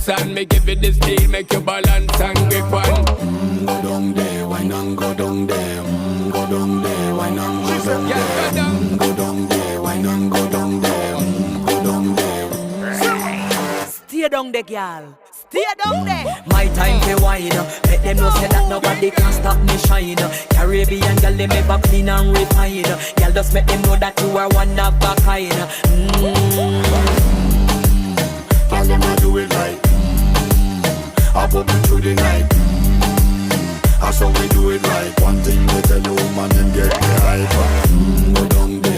dance and me give it this deal, make you balance and grip one. Go down there, why not go down there? Go down there, why not go down there? Go down there, why not go down there? Go down there. Stay down there, girl. Stay down there. My time to wine. Let them know say that nobody can stop me shine. Caribbean girl, they make back clean and refine. Girl, just make them know that you are one of a kind. Tell them I do it right. I pop it through the night. That's how we do it right. One thing we tell you, man, and get me hype. Go down there.